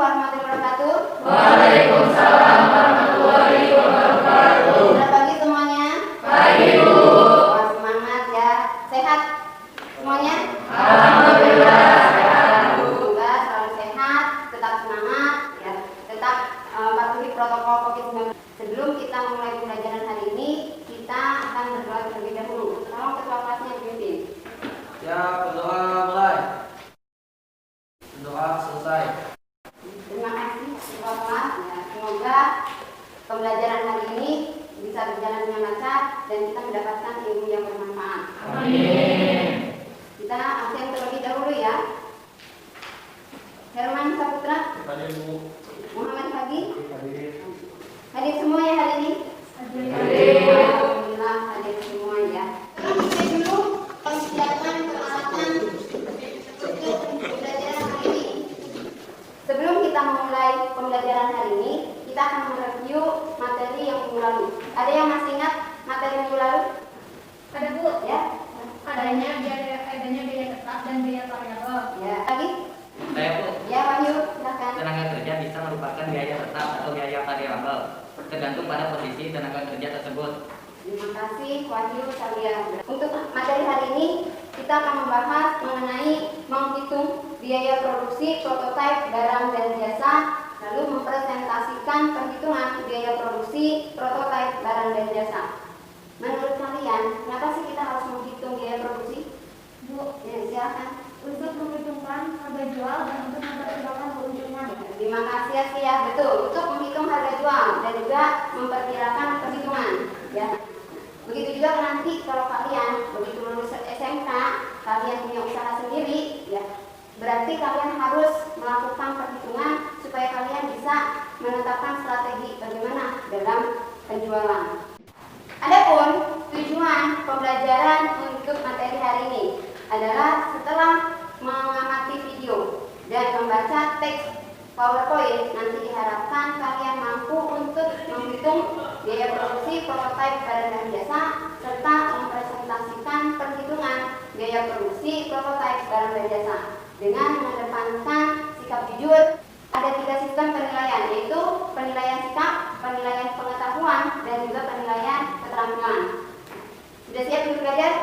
warahmatullahi wabarakatuh. Waalaikumsalam warahmatullahi wabarakatuh. Selamat pagi semuanya. Pagi, Bu. Wah, semangat ya. Sehat semuanya? Alhamdulillah sehat, Bu. Semoga selalu sehat, tetap semangat ya. Tetap patuhi protokol COVID-19. Sebelum kita memulai pembelajaran hari ini, kita akan berdoa terlebih dahulu. Tolong ketua kelasnya dipimpin. Ya, berdoa mulai. Berdoa selesai. Terima kasih ketua kelas. Ya, semoga pembelajaran hari ini bisa berjalan dengan lancar dan kita mendapatkan ilmu yang bermanfaat. Amin. Kita absen terlebih dahulu ya. Herman Saputra, Hadir, Bu. Muhammad Fagi, Hadir. hadir semua ya hari ini? Hadir. Alhamdulillah hadir semua ya. Kita dulu persiapan peralatan untuk pembelajaran hari ini. Sebelum kita memulai pembelajaran hari ini, kita akan mereview materi yang minggu lalu. Ada yang masih ingat materi minggu lalu? Ada, Bu. Ya. Adanya biaya tetap dan biaya variabel. Ya. Lagi? Saya, Bu. Ya, Wahyu, silakan. Tenaga kerja bisa merupakan biaya tetap atau biaya variabel, tergantung pada posisi tenaga kerja tersebut. Terima kasih Wahyu Salia. Untuk materi hari ini kita akan membahas mengenai menghitung biaya produksi prototipe barang dan jasa, lalu mempresentasikan perhitungan biaya produksi prototipe barang dan jasa. Menurut kalian, kenapa sih kita harus menghitung biaya produksi? Bu, Ya, silakan. untuk menghitungkan harga jual dan untuk memperkirakan keuntungan. Terima kasih ya, betul. Untuk menghitung harga jual dan juga memperkirakan perhitungan. Ya. Begitu juga nanti kalau kalian begitu lulus SMK, kalian punya usaha sendiri, ya. Berarti kalian harus melakukan perhitungan supaya kalian bisa menetapkan strategi bagaimana dalam penjualan. Adapun tujuan pembelajaran untuk materi hari ini adalah setelah mengamati video dan membaca teks PowerPoint, nanti diharapkan kalian mampu untuk menghitung biaya produksi prototipe barang dan jasa serta mempresentasikan perhitungan biaya produksi prototipe barang dan jasa dengan mengedepankan sikap jujur. Ada 3 sistem penilaian, yaitu penilaian sikap, penilaian pengetahuan, dan juga penilaian keterampilan. Sudah siap untuk belajar?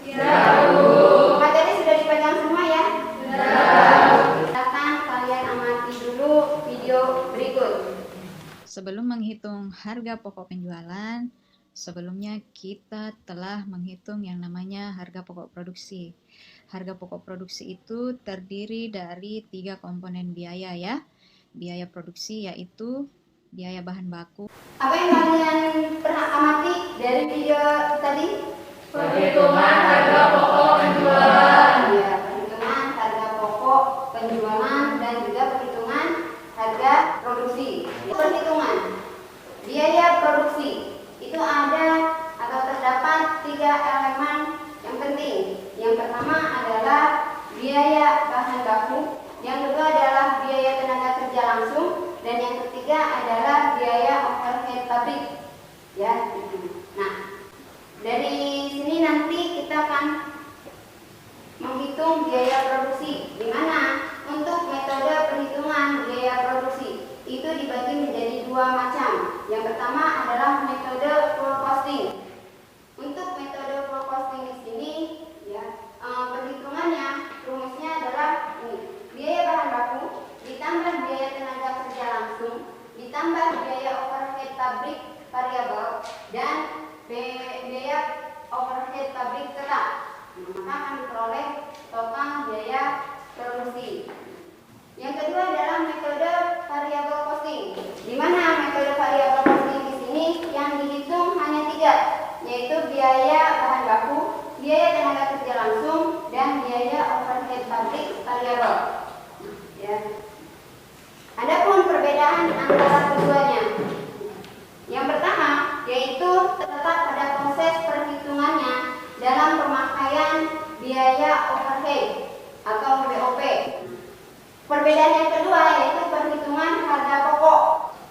Siap, Bu. Materi sudah dipegang semua ya? Siap. Silakan kalian amati dulu video berikut. Sebelum menghitung harga pokok penjualan, sebelumnya kita telah menghitung yang namanya harga pokok produksi. Harga pokok produksi itu terdiri dari 3 komponen biaya ya. Biaya produksi yaitu biaya bahan baku. Apa yang kalian pernah amati dari video tadi? Perhitungan harga pokok penjualan. Ya, perhitungan harga pokok penjualan dan juga perhitungan harga produksi. Perhitungan biaya produksi itu ada atau terdapat 3 elemen yang penting. Yang pertama adalah biaya bahan baku, yang kedua adalah biaya tenaga kerja langsung, dan yang ketiga adalah biaya overhead pabrik. Ya, nah dari sini nanti kita akan menghitung biaya produksi, di mana untuk metode perhitungan biaya produksi itu dibagi menjadi 2 macam. Yang pertama adalah metode full costing. Untuk metode full costing di sini, ya, perhitungannya rumusnya adalah ini: biaya bahan baku ditambah biaya tenaga kerja langsung ditambah biaya overhead pabrik variabel dan biaya overhead pabrik tetap. Maka akan diperoleh total biaya produksi. Yang kedua adalah metode variable costing, di mana metode variable costing di sini yang dihitung hanya 3, yaitu biaya bahan baku, biaya tenaga kerja langsung, dan biaya overhead pabrik variabel. Ya. Adapun perbedaan antara keduanya, yang pertama yaitu terletak pada proses perhitungannya dalam pemakaian biaya overhead atau BOP. Perbedaan yang kedua yaitu perhitungan harga pokok.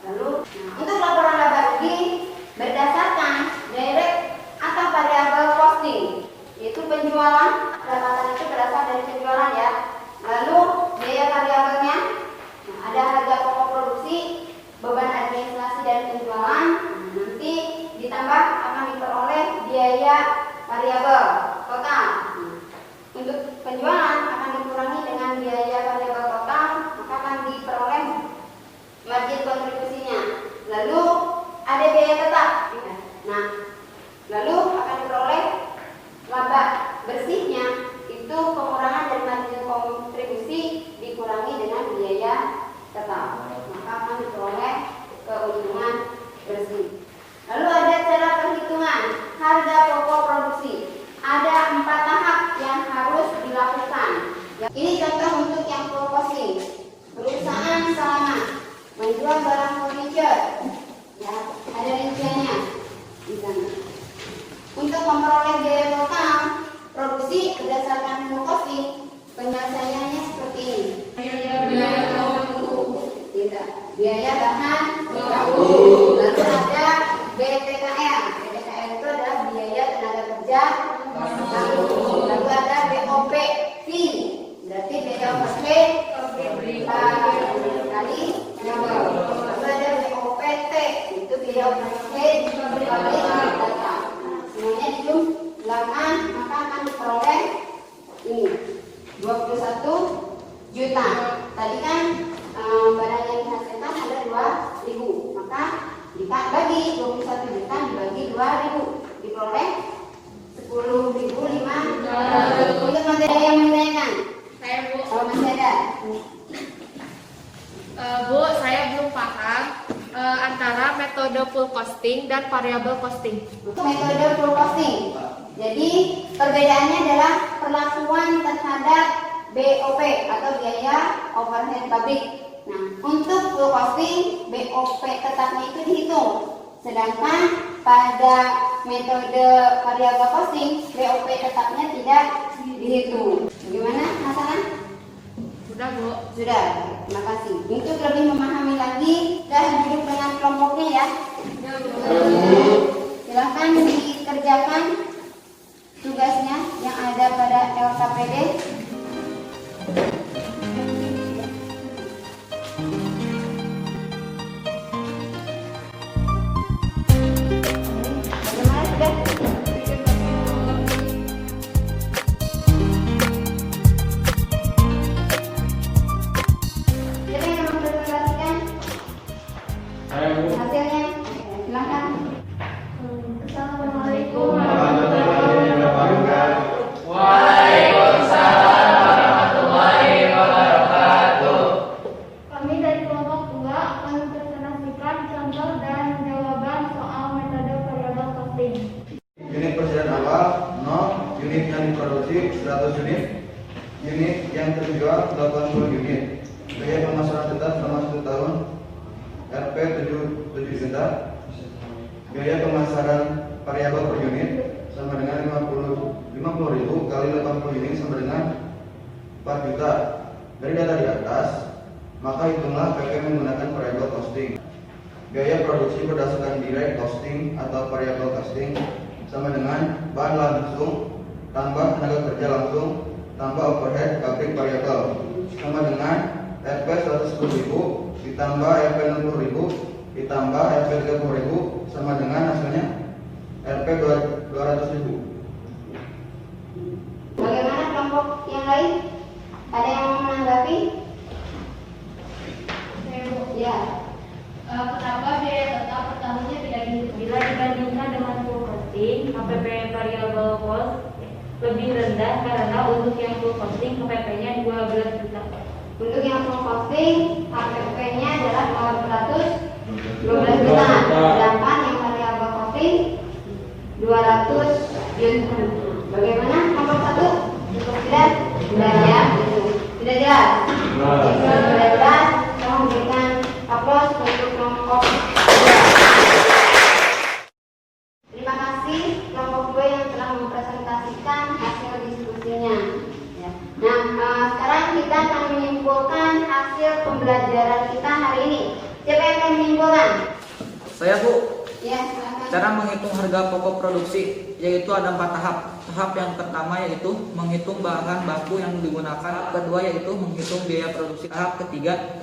Lalu, untuk laporan laba rugi berdasarkan direct atau variable costing, yaitu penjualan, pendapatan itu berasal dari penjualan ya. Lalu biaya variabelnya ada harga pokok produksi, beban administrasi dan penjualan, nanti ditambah akan diperoleh biaya variabel total. Untuk penjualan akan dikurangi dengan biaya variabel total, maka akan diperoleh margin kontribusinya. Lalu ada biaya tetap. Nah, lalu akan diperoleh laba bersihnya, itu pengurangan dari margin kontribusi dikurangi dengan biaya tetap, maka akan diperoleh keuntungan bersih. Lalu ada cara perhitungan harga pokok produksi. Ada 4 tahap yang harus dilakukan. Ini contoh untuk yang full costing. Perusahaan selama menjual barang furniture, ya, ada rinciannya di sana. Untuk memperoleh biaya total produksi berdasarkan full costing, penyelesaiannya seperti ini. Biaya bahan baku. Lalu ada BTKR. BTKR itu adalah biaya tenaga kerja. Lalu ada BOP fee. Berarti biaya overhead kali labor. Lalu ada BOPT. Itu biaya overhead kali data. Semuanya dijumlahkan, maka akan diperoleh ini 21 juta. Tadi kan barang yang dihasilkan ada 2.000, maka dibagi 21 juta dibagi 2.000 diperoleh 10.500. Untuk materi yang menanyakan, Saya Bu. kalau masih ada, Bu, saya belum paham antara metode full costing dan variable costing. untuk metode full costing. Jadi perbedaannya adalah perlakuan terhadap BOP atau biaya overhead pabrik. Nah, untuk full costing, BOP tetapnya itu dihitung. Sedangkan pada metode variable costing, BOP tetapnya tidak dihitung. Bagaimana masalah? Sudah Bu. Sudah, terima kasih. Untuk lebih memahami lagi, sudah duduk dengan kelompoknya ya. Silahkan dikerjakan tugasnya yang ada pada LKPD. Bagaimana sudah? Siapa yang mau presentasikan hasilnya? Silahkan. Assalamualaikum. Kami dari kelompok 2 akan mempresentasikan contoh dan jawaban soal metode variable costing. Unit persediaan awal 0, unit yang diproduksi 100 unit, unit yang terjual 80 unit. Biaya pemasaran tetap selama 1 tahun Rp 7 juta. Biaya pemasaran variabel per unit sama dengan 50.000 kali 80 unit sama dengan 4 juta. Dari data di atas, maka hitunglah PP menggunakan variable costing. Biaya produksi berdasarkan direct costing atau variable costing sama dengan bahan langsung tambah tenaga kerja langsung tambah overhead pabrik variabel sama dengan Rp 110.000 ditambah Rp 60.000 ditambah Rp 30.000 sama dengan hasilnya Rp 200.000. Bagaimana kelompok yang lain? Ada yang mau menanggapi? Ya. Kenapa biaya tetap per tahunnya tidak dihitung? Bila dibandingkan dengan full costing, HPP variable cost lebih rendah karena untuk yang full costing HPP-nya 12 juta. Untuk yang full costing, HPP-nya adalah 412 juta. Sedangkan yang variable costing 200 juta. Bagaimana kelompok 1? Cukup jelas? Sudah ya? Sudah jelas? Sudah jelas? Saya memberikan aplaus untuk kelompok 2. Terima kasih kelompok 2 yang telah mempresentasikan hasil diskusinya. Ya. Nah, sekarang kita akan menyimpulkan hasil pembelajaran kita hari ini. Siapa yang akan menyimpulkan? Saya Bu, Ya, silakan. cara menghitung harga pokok produksi yaitu ada 4 tahap. Tahap yang pertama yaitu menghitung bahan baku yang digunakan. Tahap kedua yaitu menghitung biaya produksi. Tahap ketiga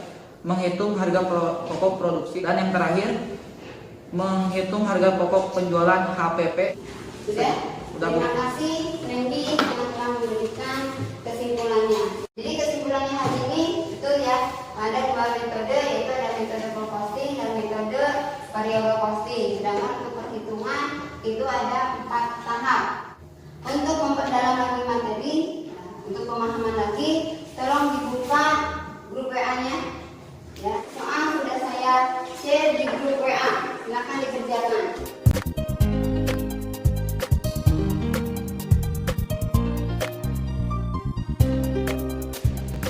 menghitung harga pokok produksi, dan yang terakhir menghitung harga pokok penjualan HPP. Sudah? Sudah, Bu. Terima kasih Randy yang telah memberikan kesimpulannya. Jadi kesimpulannya hari ini betul ya, ada dua metode, yaitu ada metode full costing dan metode variable costing. Sedangkan untuk perhitungan itu ada 4 tahap. Untuk memperdalam lagi materi, untuk pemahaman lagi, tolong dibuka grup WA-nya. Ya, soal sudah saya share di grup WA. Silakan dikerjakan.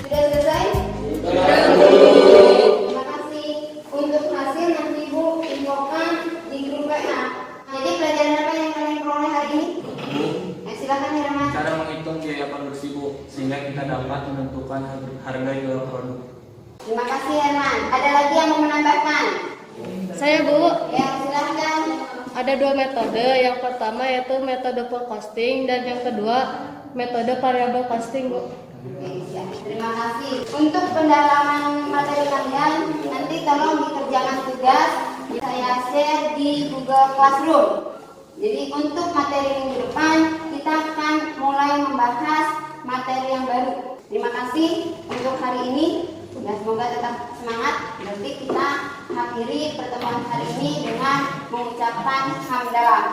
Sudah selesai? Terima kasih. Untuk hasil nanti Ibu infokan di grup WA. Jadi pelajaran apa yang kalian peroleh hari ini? Silakan Herman. Cara menghitung biaya produksi, Bu, sehingga kita dapat menentukan harga jual produk. Terima kasih Herman. Ada lagi yang mau menambahkan? Saya, Bu, Ya, silakan. ada 2 metode. Yang pertama yaitu metode full costing dan yang kedua metode variable costing, Bu. Oke, siap. Terima kasih. Untuk pendalaman materi kalian, nanti tolong dikerjakan tugas. Saya share di Google Classroom. Jadi untuk materi minggu depan, kita akan mulai membahas materi yang baru. Terima kasih untuk hari ini. Ya, semoga tetap semangat. Nanti kita akhiri pertemuan hari ini dengan mengucapkan hamdalah.